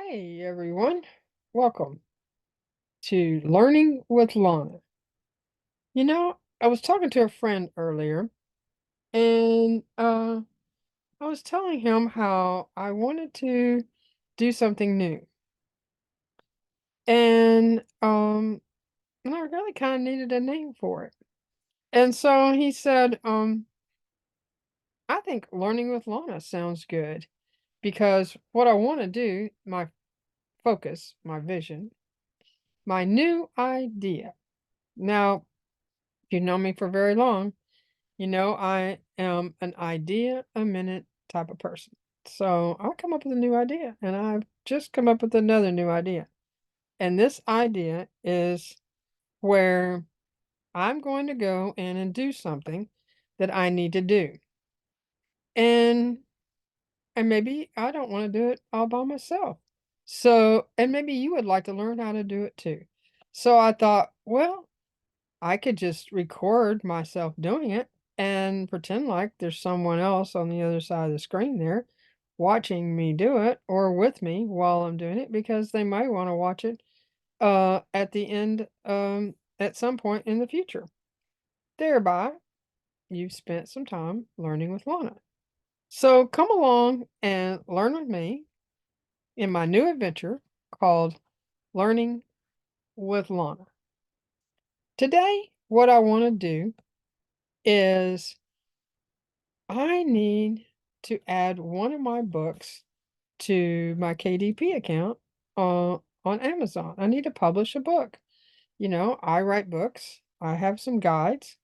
Hey everyone, welcome to Learning with Lana. I was talking to a friend earlier and I was telling him how I wanted to do something new. And and I really kind of needed a name for it. And so he said, I think Learning with Lana sounds good because what I want to do, my focus, my vision, my new idea. Now, if you know me for very long, you know I am an idea a minute type of person. So I'll come up with a new idea, and I've just come up with another new idea. And this idea is where I'm going to go in and do something that I need to do. And and maybe I don't want to do it all by myself. So, and maybe you would like to learn how to do it too. So I thought, well, I could just record myself doing it and pretend like there's someone else on the other side of the screen there watching me do it or with me while I'm doing it because they might want to watch it at the end at some point in the future. Thereby, you've spent some time learning with Lana. So come along and learn with me in my new adventure called Learning with Lana. Today, what I want to do is I need to add one of my books to my KDP account on Amazon. I need to publish a book. I write books, I have some guides,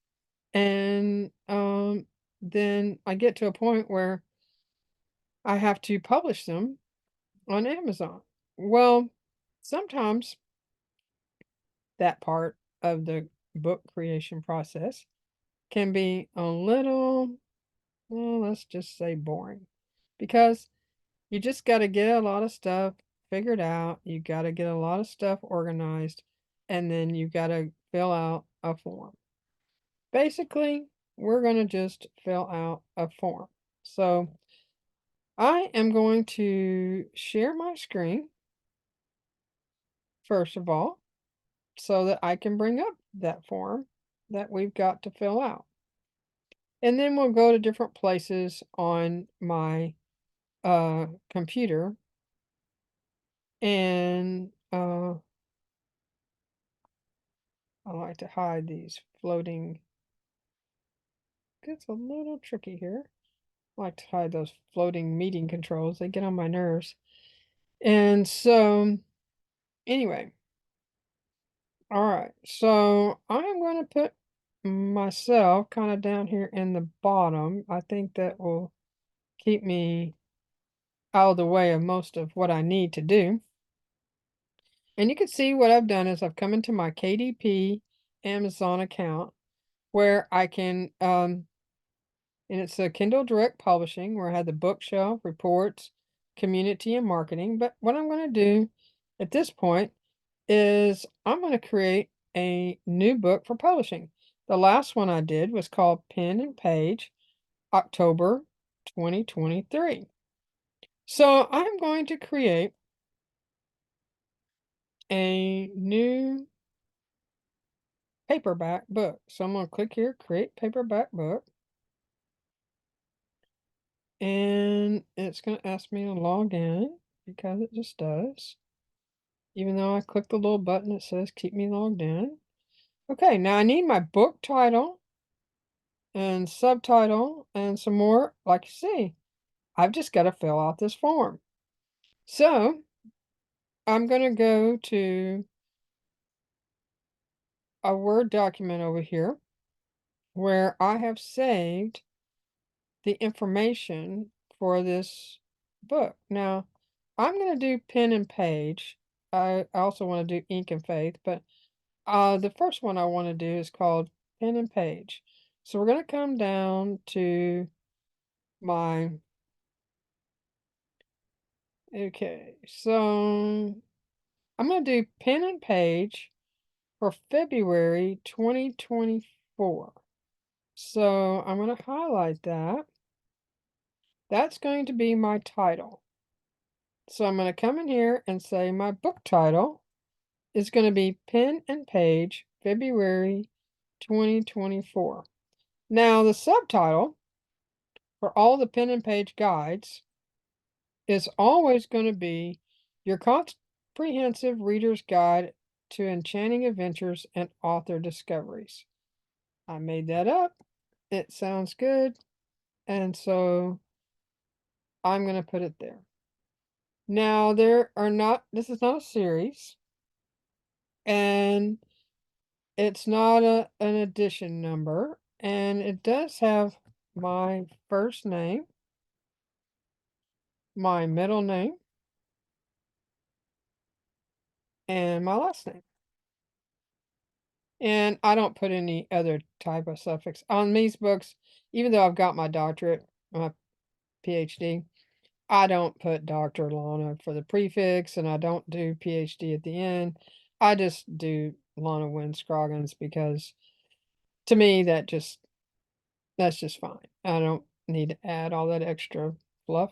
and then I get to a point where I have to publish them on Amazon. Well, sometimes that part of the book creation process can be a little, well, let's just say boring because you just got to get a lot of stuff figured out. You got to get a lot of stuff organized, and then you got to fill out a form. Basically, we're going to just fill out a form. So I am going to share my screen, first of all, so that I can bring up that form that we've got to fill out. And then we'll go to different places on my computer and I like to hide these floating. Gets a little tricky here. I like to hide those floating meeting controls. They get on my nerves. And so, anyway, all right. So I'm going to put myself kind of down here in the bottom. I think that will keep me out of the way of most of what I need to do. And you can see what I've done is I've come into my KDP Amazon account where I can and it's a Kindle Direct Publishing where I had the bookshelf, reports, community, and marketing. But what I'm going to do at this point is I'm going to create a new book for publishing. The last one I did was called Pen and Page, October 2023. So I'm going to create a new paperback book. So I'm going to click here, create paperback book. And it's going to ask me to log in because it just does. Even though I click the little button that says keep me logged in. Okay, now I need my book title and subtitle and some more. Like you see, I've just got to fill out this form. So I'm going to go to a Word document over here where I have saved the information for this book. Now, I'm going to do pen and page. I also want to do ink and faith, but the first one I want to do is called pen and page. So we're going to come down to my, okay, so I'm going to do pen and page for February 2024. So I'm going to highlight that. That's going to be my title. So I'm going to come in here and say my book title is going to be Pen and Page, February 2024. Now, the subtitle for all the pen and page guides is always going to be Your Comprehensive Reader's Guide to Enchanting Adventures and Author Discoveries. I made that up. It sounds good. And so I'm going to put it there. Now, this is not a series, and it's not an edition number, and it does have my first name, my middle name, and my last name. And I don't put any other type of suffix on these books, even though I've got my doctorate, my PhD. I don't put Dr. Lana for the prefix, and I don't do PhD at the end. I just do Lana Wynn Scroggins because to me that's just fine. I don't need to add all that extra fluff.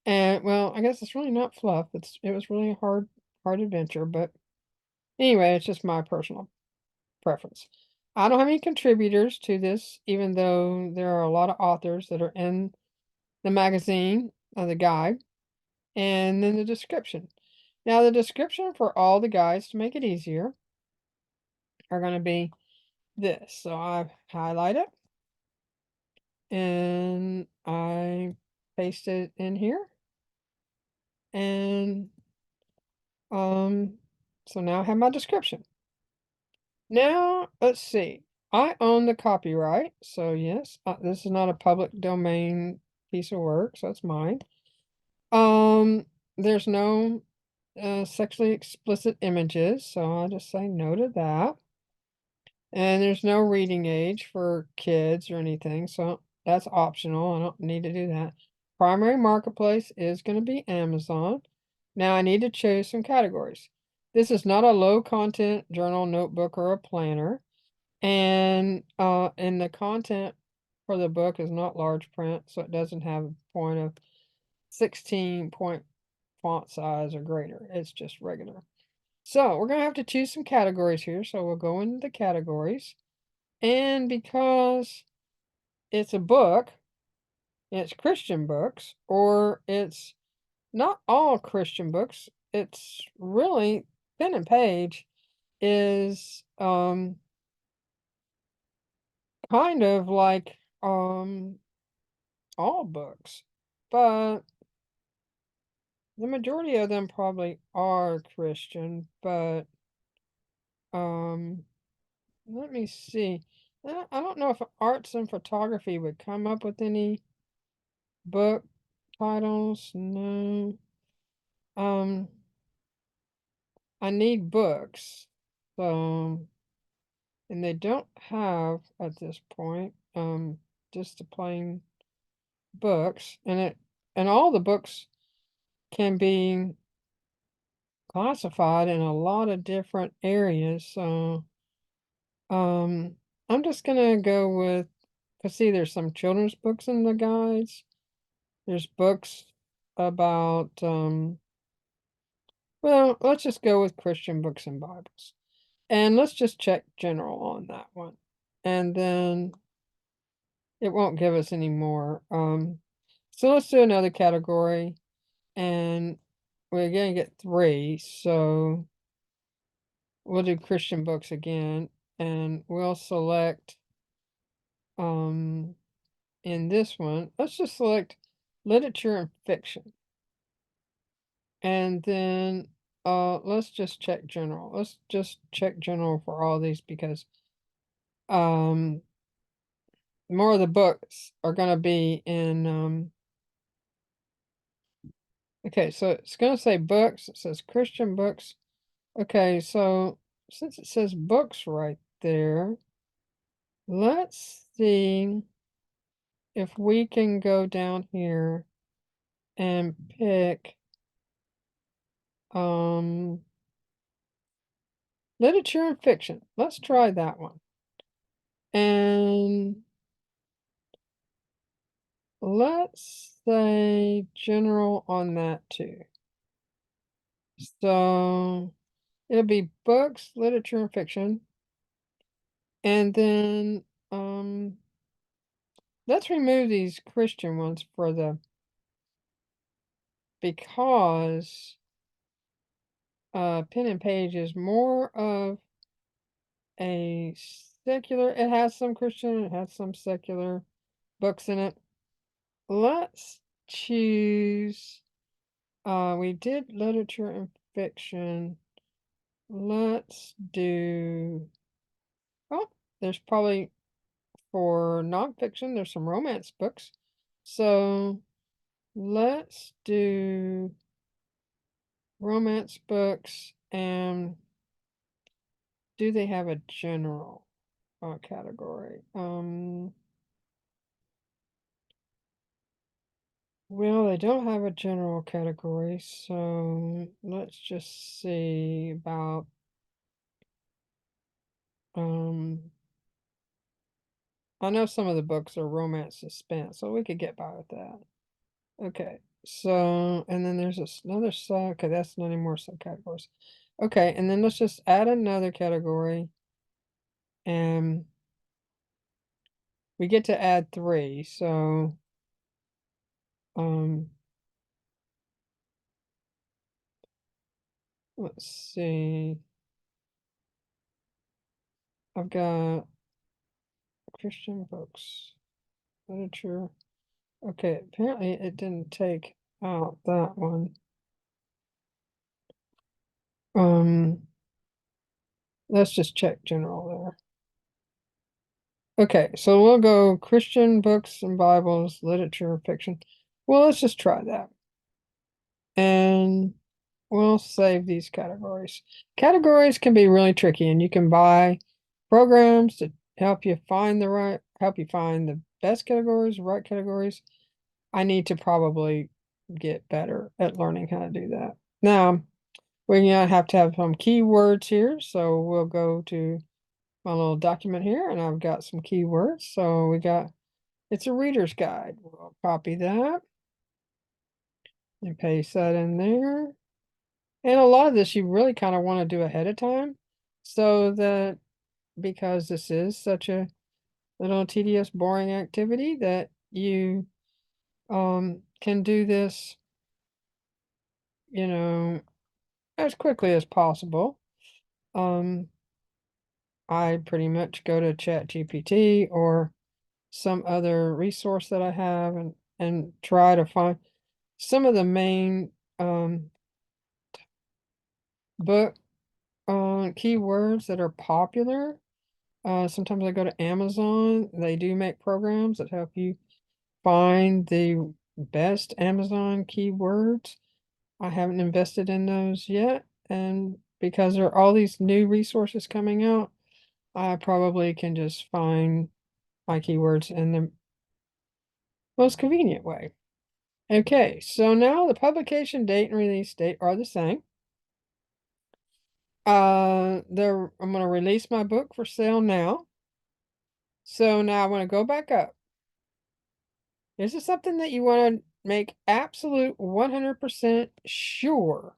And well, I guess it's really not fluff. It was really a hard adventure, but anyway, it's just my personal preference. I don't have any contributors to this, even though there are a lot of authors that are in the magazine, the guide, and then the description. Now, the description for all the guides to make it easier are going to be this. So I highlight it and I paste it in here. And um, so now I have my description. Now, let's see. I own the copyright, so yes, this is not a public domain piece of work, so it's mine. There's no sexually explicit images, so I'll just say no to that. And there's no reading age for kids or anything, so that's optional. I don't need to do that. Primary marketplace is going to be Amazon. Now I need to choose some categories. This is not a low content journal, notebook, or a planner. And the content for the book is not large print, so it doesn't have a point of 16 point font size or greater. It's just regular. So we're going to have to choose some categories here. So we'll go into the categories. And because it's a book, it's Christian books, or it's not all Christian books, it's really Pen and Page is kind of like all books, but the majority of them probably are Christian, but um let me see. I don't know if arts and photography would come up with any book titles. No. Um, I need books. So, and they don't have at this point, just the plain books. And all the books can be classified in a lot of different areas. So, um, I'm just gonna go with, cause see, there's some children's books in the guides. There's books about, well, let's just go with Christian books and Bibles. And let's just check general on that one. And then it won't give us any more. So let's do another category. And we're going to get three. So we'll do Christian books again. And we'll select, um, in this one, let's just select literature and fiction. And then let's just check general. Let's just check general for all these because um more of the books are going to be in okay, so it's going to say books. It says Christian books. Okay, so since it says books right there, let's see if we can go down here and pick um literature and fiction. Let's try that one. And let's say general on that too. So it'll be books, literature, and fiction. And then let's remove these Christian ones for the because pen and page is more of a secular. It has some Christian, it has some secular books in it. Let's choose. We did literature and fiction. Let's do. Oh, there's probably for nonfiction. There's some romance books. So let's do romance books. And do they have a general category? Well, they don't have a general category, so let's just see about um I know some of the books are romance suspense, so we could get by with that. Okay. So, and then there's another sub. Okay, that's not any more subcategories. Okay, and then let's just add another category, and we get to add three. So, um, let's see. I've got Christian books, literature. Okay, apparently it didn't take out that one. Um, let's just check general there. Okay, so we'll go Christian books and Bibles, literature, fiction. Well, let's just try that. And we'll save these categories. Categories can be really tricky, and you can buy programs to help you find the best categories, right categories. I need to probably get better at learning how to do that. Now, we're gonna have to have some keywords here, so we'll go to my little document here, and I've got some keywords. So we got it's a reader's guide. We'll copy that and paste that in there. And a lot of this you really kind of want to do ahead of time so that because this is such a little tedious, boring activity that you can do this, you know, as quickly as possible. Um, I pretty much go to ChatGPT or some other resource that I have and try to find some of the main book keywords that are popular. Sometimes I go to Amazon. They do make programs that help you find the best Amazon keywords. I haven't invested in those yet, and because there are all these new resources coming out, I probably can just find my keywords in the most convenient way. Okay, so now the publication date and release date are the same. I'm going to release my book for sale now. So now I want to go back up. This is something that you want to make absolute 100% sure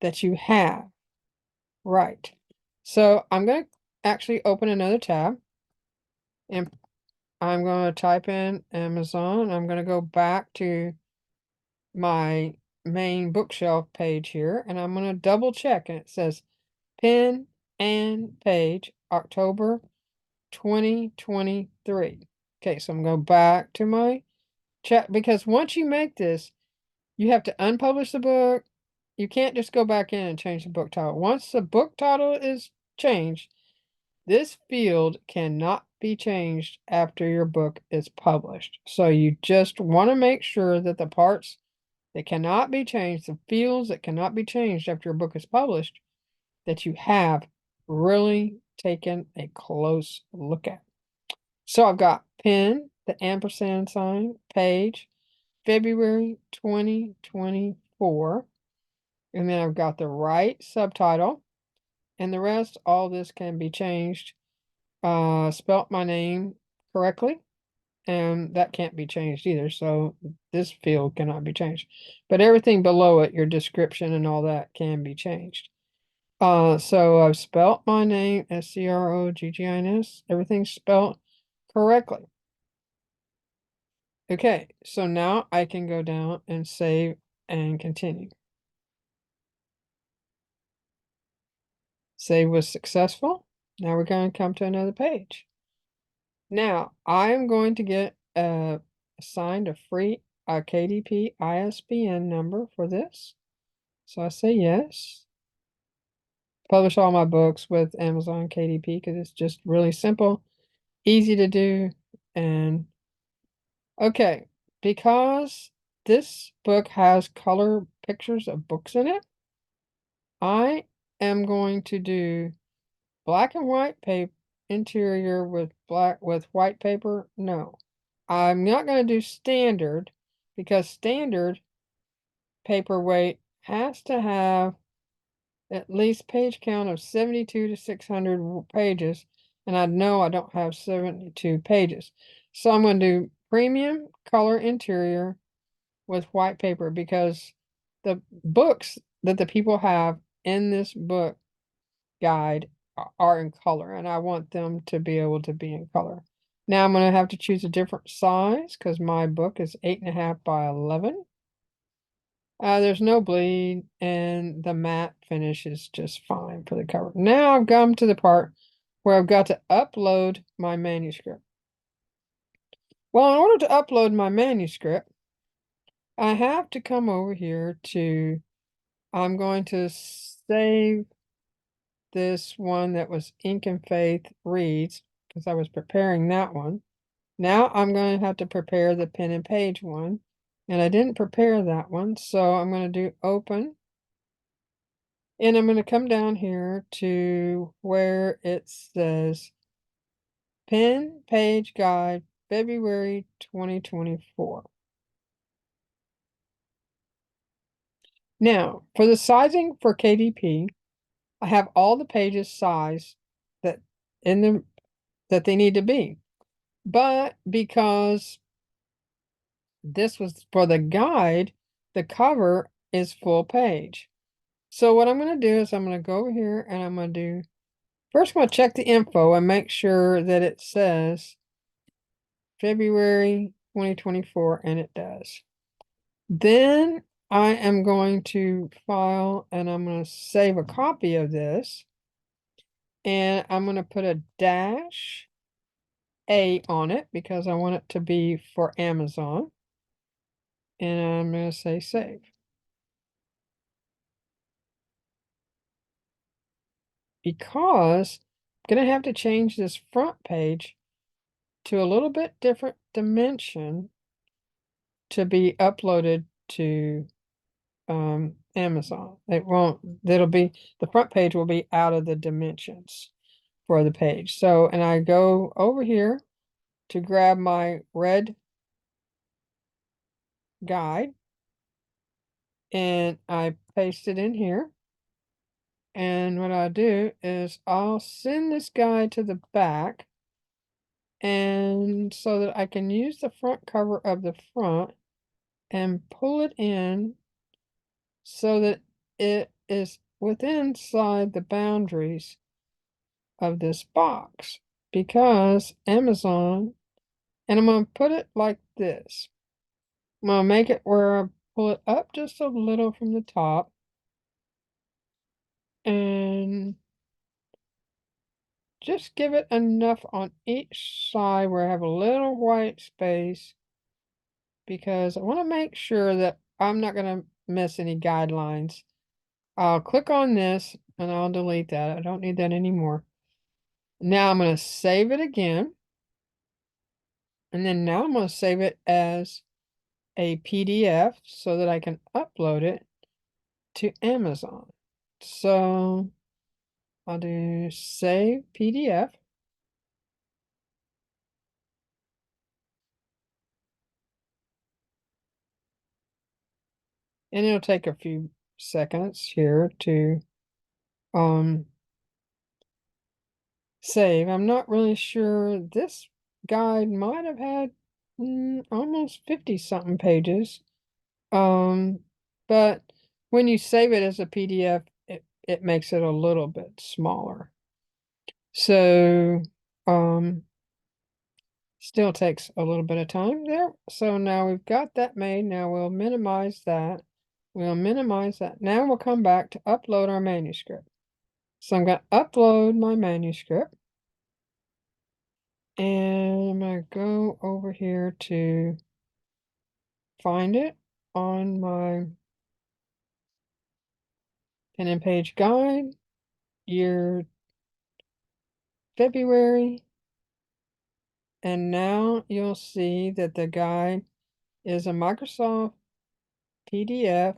that you have. Right. So I'm going to actually open another tab and I'm going to type in Amazon. I'm going to go back to my main bookshelf page here and I'm going to double check and it says pen and page October 2023. Okay, so I'm going to go back to my chat because once you make this, you have to unpublish the book. You can't just go back in and change the book title. Once the book title is changed, this field cannot be changed after your book is published. So you just want to make sure that the parts that cannot be changed, the fields that cannot be changed after your book is published, that you have really taken a close look at. So I've got pen, the ampersand sign, page, February 2024. And then I've got the right subtitle. And the rest, all this can be changed. Spelt my name correctly. and that can't be changed either. So this field cannot be changed. But everything below it, your description and all that can be changed. So I've spelt my name Scroggins. Everything's spelled correctly. Okay, so now I can go down and save and continue. Save was successful. Now we're going to come to another page. Now I'm going to get assigned a free KDP ISBN number for this. So I say yes. Publish all my books with Amazon KDP because it's just really simple, easy to do, and okay, because this book has color pictures of books in it, I am going to do black and white paper interior with white paper. No. I'm not going to do standard because standard paperweight has to have at least page count of 72 to 600 pages, and I know I don't have 72 pages. So I'm going to do premium color interior with white paper because the books that the people have in this book guide are in color, and I want them to be able to be in color. Now I'm going to have to choose a different size because my book is 8.5 by 11. There's no bleed, and the matte finish is just fine for the cover. Now I've come to the part where I've got to upload my manuscript. Well, in order to upload my manuscript, I have to come over here to, I'm going to save this one that was Ink and Faith Reads because I was preparing that one. Now I'm going to have to prepare the pen and page one, and I didn't prepare that one, so I'm going to do open, and I'm going to come down here to where it says pen page guide February 2024. Now, for the sizing for KDP, I have all the pages sized that in the that they need to be. But because this was for the guide, the cover is full page. So what I'm going to do is I'm going to go over here and I'm going to do, first I'm going to check the info and make sure that it says February 2024, and it does. Then I am going to file and I'm going to save a copy of this, and I'm going to put a dash A on it because I want it to be for Amazon. And I'm going to say save. Because I'm going to have to change this front page to a little bit different dimension to be uploaded to Amazon. That'll be, the front page will be out of the dimensions for the page. So, and I go over here to grab my red guide and I paste it in here. And what I do is I'll send this guide to the back, and so that I can use the front cover of the front and pull it in so that it is within inside the boundaries of this box, because Amazon, and I'm going to put it like this. I'm going to make it where I pull it up just a little from the top and just give it enough on each side where I have a little white space, because I want to make sure that I'm not going to miss any guidelines. I'll click on this and I'll delete that. I don't need that anymore. Now I'm going to save it again. And then now I'm going to save it as a PDF so that I can upload it to Amazon. So I'll do save PDF. And it'll take a few seconds here to um save. I'm not really sure. This guide might have had almost 50 something pages. Um, but when you save it as a PDF, it makes it a little bit smaller. So, um, still takes a little bit of time there. So now we've got that made. Now we'll minimize that. We'll minimize that. Now we'll come back to upload our manuscript. So I'm going to upload my manuscript. And I'm going to go over here to find it on my pen and page guide, year February. And now you'll see that the guide is a Microsoft PDF.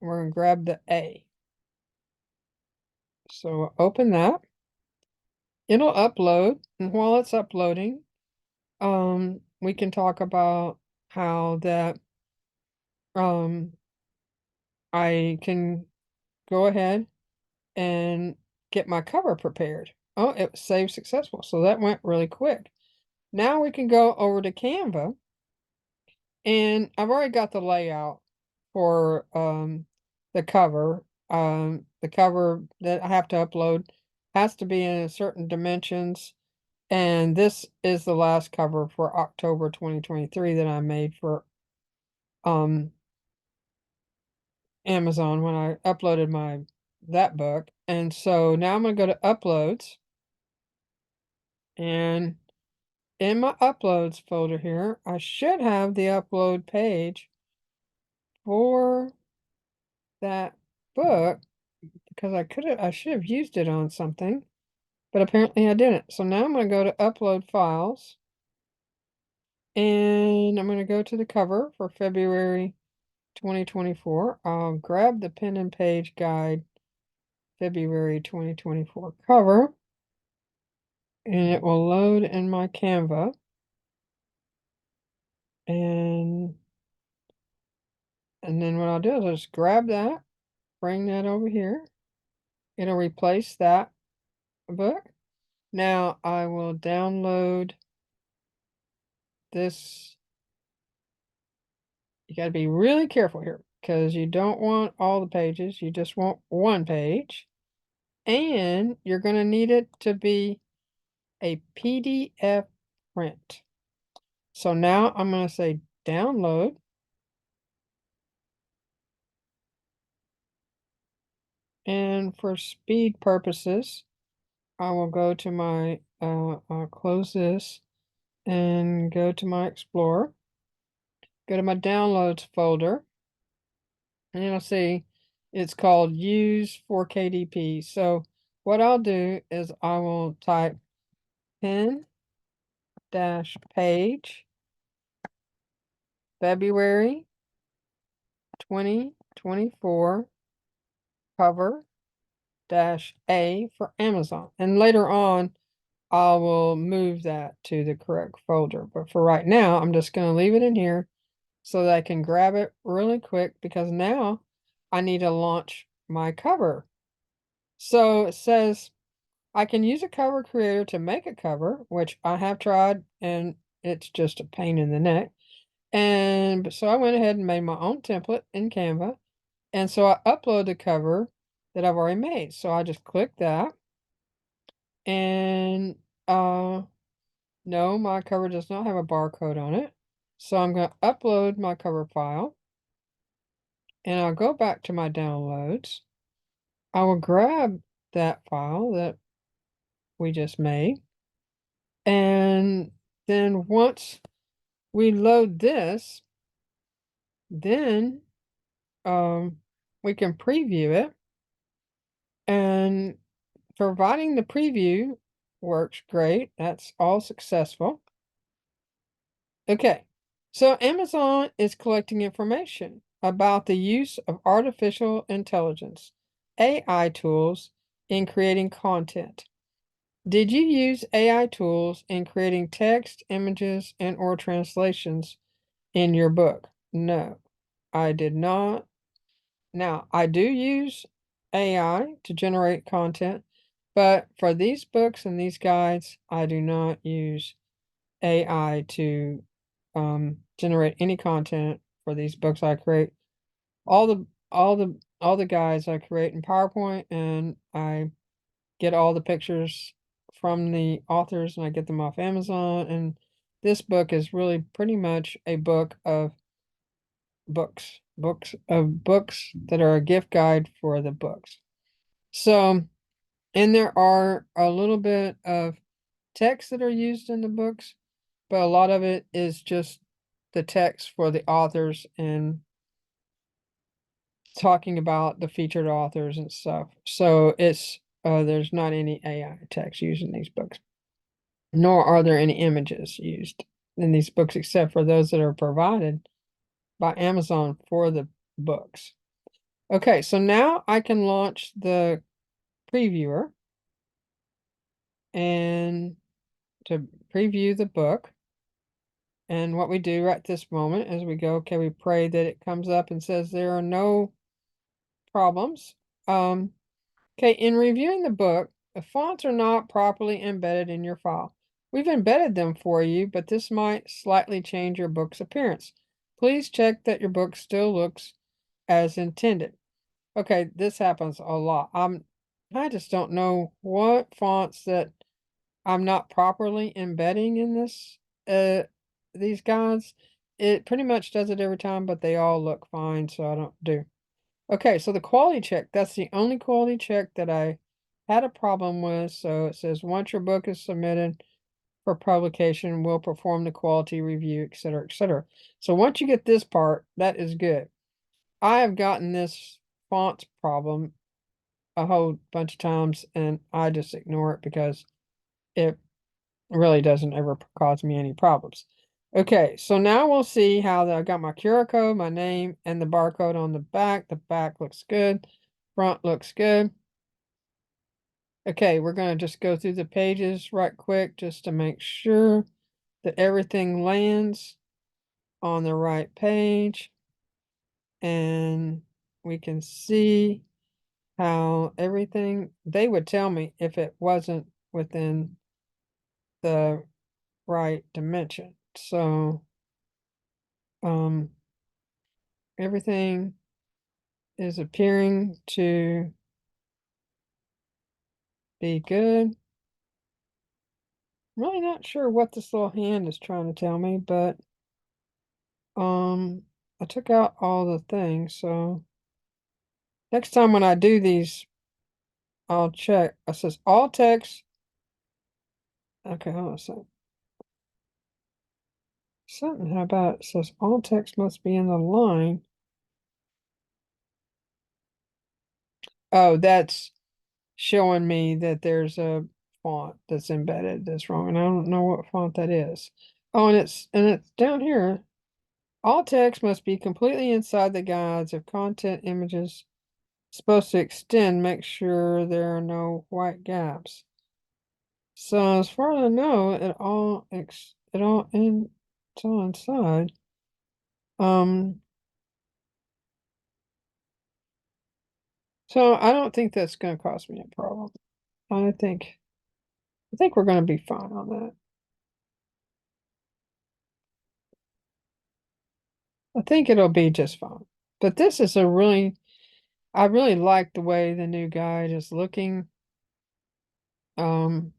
We're going to grab the A. So we'll open that. It'll upload, and while it's uploading, we can talk about how that um I can go ahead and get my cover prepared. Oh, it was saved successful, so that went really quick. Now we can go over to Canva, and I've already got the layout for the cover. The cover that I have to upload has to be in certain dimensions. And this is the last cover for October 2023 that I made for um Amazon when I uploaded my that book. And so now I'm going to go to uploads, and in my uploads folder here, I should have the upload page for that book because I should have used it on something, but apparently I didn't. So now I'm going to go to upload files, and I'm going to go to the cover for February 2024. I'll grab the pen and page guide February 2024 cover, and it will load in my Canva. And then what I'll do is I'll just grab that, bring that over here. It'll replace that book. Now I will download this. You got to be really careful here because you don't want all the pages. You just want one page. And you're going to need it to be a PDF print. So now I'm going to say download. And for speed purposes, I will go to my, I'll close this and go to my Explorer, go to my downloads folder, and you'll see it's called Use for KDP. So what I'll do is I will type pen dash page February 2024 cover dash A for Amazon. And later on, I will move that to the correct folder. But for right now, I'm just going to leave it in here so that I can grab it really quick because now I need to launch my cover. So it says I can use a cover creator to make a cover, which I have tried and it's just a pain in the neck. And so I went ahead and made my own template in Canva. And so I upload the cover that I've already made. So I just click that, and no, my cover does not have a barcode on it. So I'm going to upload my cover file, and I'll go back to my downloads. I will grab that file that we just made. And then once we load this, then we can preview it. And providing the preview works great. That's all successful. Okay, so Amazon is collecting information about the use of artificial intelligence, AI tools, in creating content. Did you use AI tools in creating text, images, and or translations in your book? No, I did not. Now, I do use AI to generate content, but for these books and these guides, I do not use AI to generate any content for these books I create. All the guides I create in PowerPoint, and I get all the pictures from the authors and I get them off Amazon. And this book is really pretty much a book of books that are a gift guide for the books. So, and there are a little bit of text that are used in the books, but a lot of it is just the text for the authors and talking about the featured authors and stuff. So it's there's not any AI text used in these books, nor are there any images used in these books except for those that are provided by Amazon for the books. Okay, so now I can launch the previewer and to preview the book. And what we do right this moment is we go, okay, we pray that it comes up and says there are no problems. Okay, in reviewing the book, the fonts are not properly embedded in your file. We've embedded them for you, but this might slightly change your book's appearance. Please check that your book still looks as intended. Okay, this happens a lot. I just don't know what fonts that I'm not properly embedding in these guides. It pretty much does it every time, but they all look fine, so I don't do. Okay, so the quality check, that's the only quality check that I had a problem with. So it says once your book is submitted for publication, we'll perform the quality review, et cetera, et cetera. So once you get this part, that is good. I have gotten this font problem a whole bunch of times and I just ignore it because it really doesn't ever cause me any problems. Okay, so now we'll see how I got my QR code, my name, and the barcode on the back. The back looks good. Front looks good. Okay, we're going to just go through the pages right quick just to make sure that everything lands on the right page. And we can see how everything, they would tell me if it wasn't within the right dimension. So, um, everything is appearing to be good. I'm really not sure what this little hand is trying to tell me, but I took out all the things, so next time when I do these, I'll check. It says all text. Okay, hold on a second. Something how about it says all text must be in the line. Oh, that's showing me that there's a font that's embedded that's wrong, and I don't know what font that is. Oh, and it's down here. All text must be completely inside the guides. If content images supposed to extend, make sure there are no white gaps. So as far as I know, it's all inside. Um, so I don't think that's going to cause me a problem. I think I think we're going to be fine on that. I think it'll be just fine. But this is I really like the way the new guide is looking. Um,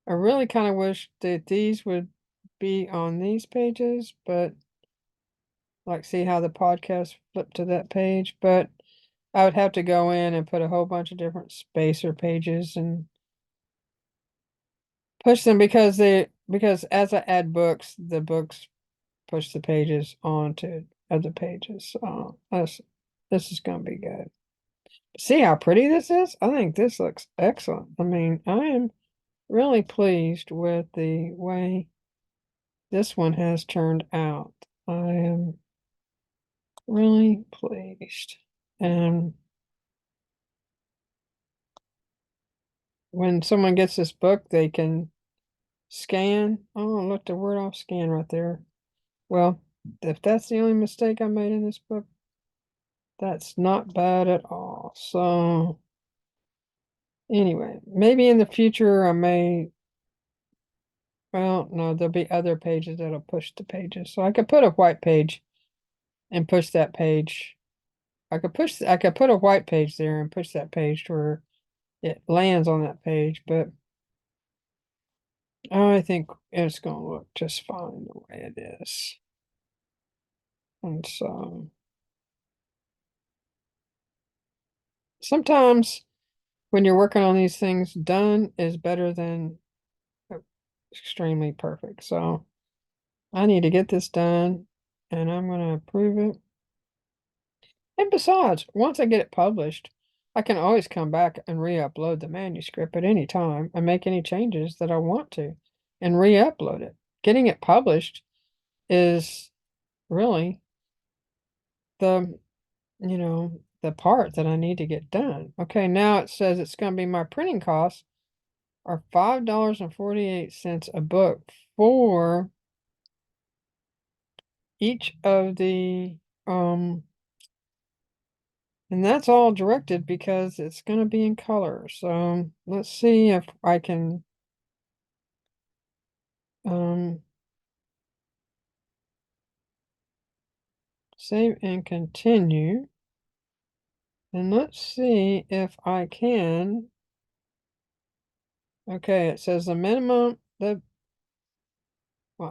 I really kind of wish that these would be on these pages, but like see how the podcast flipped to that page, but I would have to go in and put a whole bunch of different spacer pages and push them because as I add books, the books push the pages onto other pages. So this is gonna be good. See how pretty this is? I think this looks excellent. I mean, I am really pleased with the way this one has turned out. I am really pleased. And when someone gets this book, they can scan. Oh, look, the word off scan right there. Well, if that's the only mistake I made in this book, that's not bad at all. So, anyway, maybe in the future I may Well, no, there'll be other pages that'll push the pages. So I could put a white page and push that page. I could put a white page there and push that page to where it lands on that page, but I think it's gonna look just fine the way it is. And so sometimes when you're working on these things, done is better than extremely perfect. So I need to get this done and I'm gonna approve it. And besides, once I get it published, I can always come back and re-upload the manuscript at any time and make any changes that I want to and re-upload it. Getting it published is really the, the part that I need to get done. Okay, now it says it's going to be my printing costs are $5.48 a book for each of the and that's all directed because it's going to be in color. So let's see if I can um, save and continue. And let's see if I can. Okay, it says the minimum, well,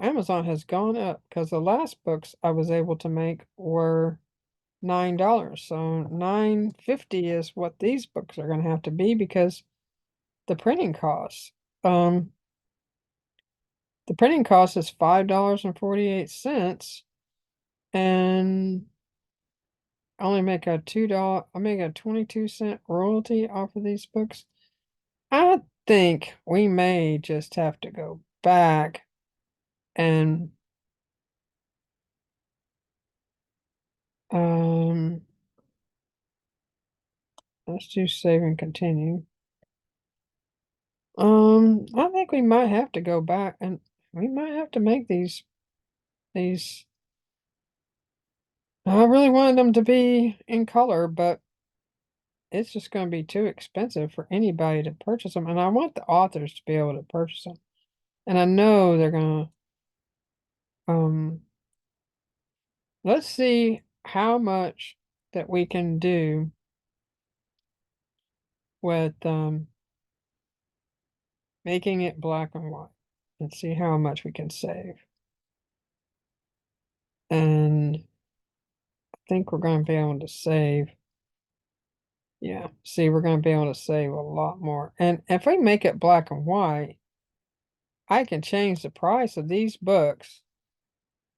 Amazon has gone up because the last books I was able to make were $9. So 9.50 is what these books are going to have to be because the printing costs. Um, the printing cost is $5.48 and I only make a $2, I make a 22-cent royalty off of these books. I think we may just have to go back and um let's do save and continue. I think we might have to go back and we might have to make these I really wanted them to be in color, but it's just going to be too expensive for anybody to purchase them. And I want the authors to be able to purchase them. And I know they're going to, let's see how much that we can do with, making it black and white and see how much we can save. And I think we're going to be able to save. Yeah, see, we're going to be able to save a lot more. And if we make it black and white, I can change the price of these books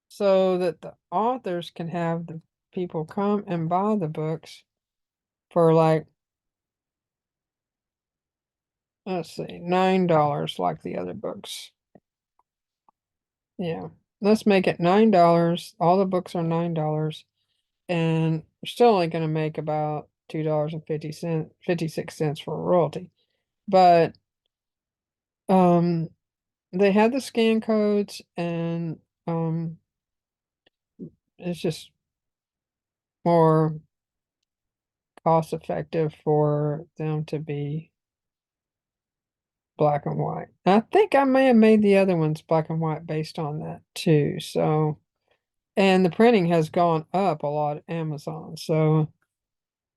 so that the authors can have the people come and buy the books for like, let's see, $9 like the other books. Yeah, let's make it $9. All the books are $9, and we're still only going to make about $2.50, 56 cents for royalty. But um, they have the scan codes, and it's just more cost effective for them to be black and white. I think I may have made the other ones black and white based on that too. So, and the printing has gone up a lot at Amazon. So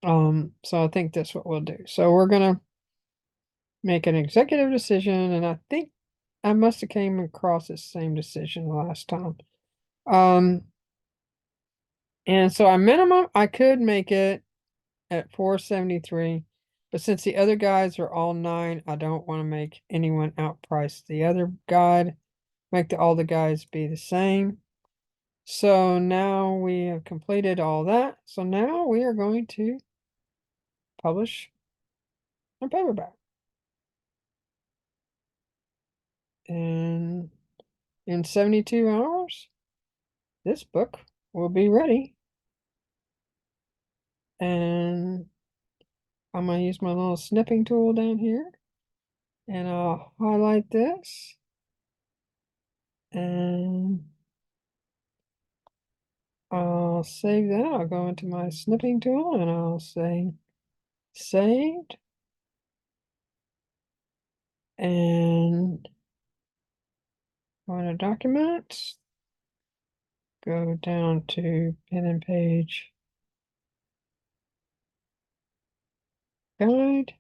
I think that's what we'll do. So we're gonna make an executive decision, and I think I must have came across the same decision last time. Um, and so our minimum, I could make it at 473, but since the other guides are all 9, I don't want to make anyone outprice the other guide. Make all the guides be the same. So now we have completed all that. So now we are going to publish a paperback. And in 72 hours, this book will be ready. And I'm going to use my little snipping tool down here. And I'll highlight this. And I'll save that. I'll go into my snipping tool and I'll say saved. And Go into documents, go down to pen and page guide,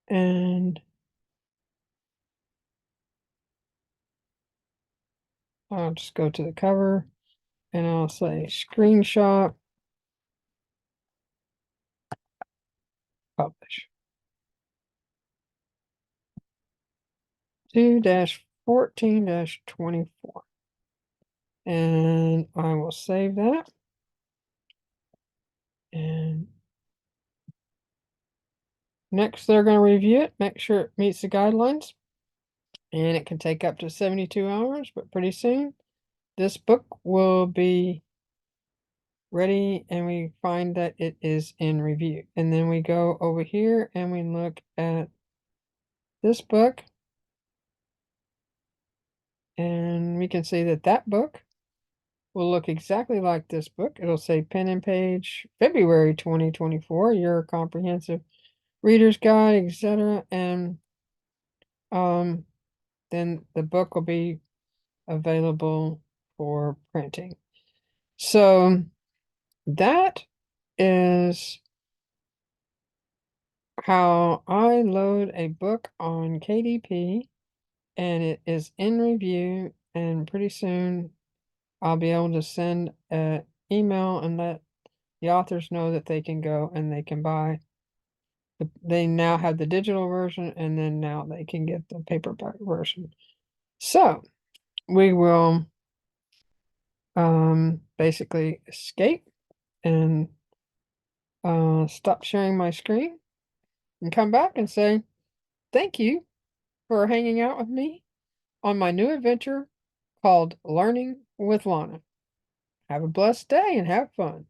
and I'll just go to the cover and I'll say screenshot, publish. 2-14-24. And I will save that. And next, they're going to review it, make sure it meets the guidelines. And it can take up to 72 hours, but pretty soon this book will be ready and we find that it is in review. And then we go over here and we look at this book and we can see that that book will look exactly like this book. It'll say pen and page February 2024, your comprehensive reader's guide, etc. And um, then the book will be available for printing. So that is how I load a book on KDP, and it is in review, and pretty soon I'll be able to send an email and let the authors know that they can go and they can buy. They now have the digital version, and then now they can get the paperback version. So we will basically escape and stop sharing my screen and come back and say thank you for hanging out with me on my new adventure called Learning with Lana. Have a blessed day and have fun.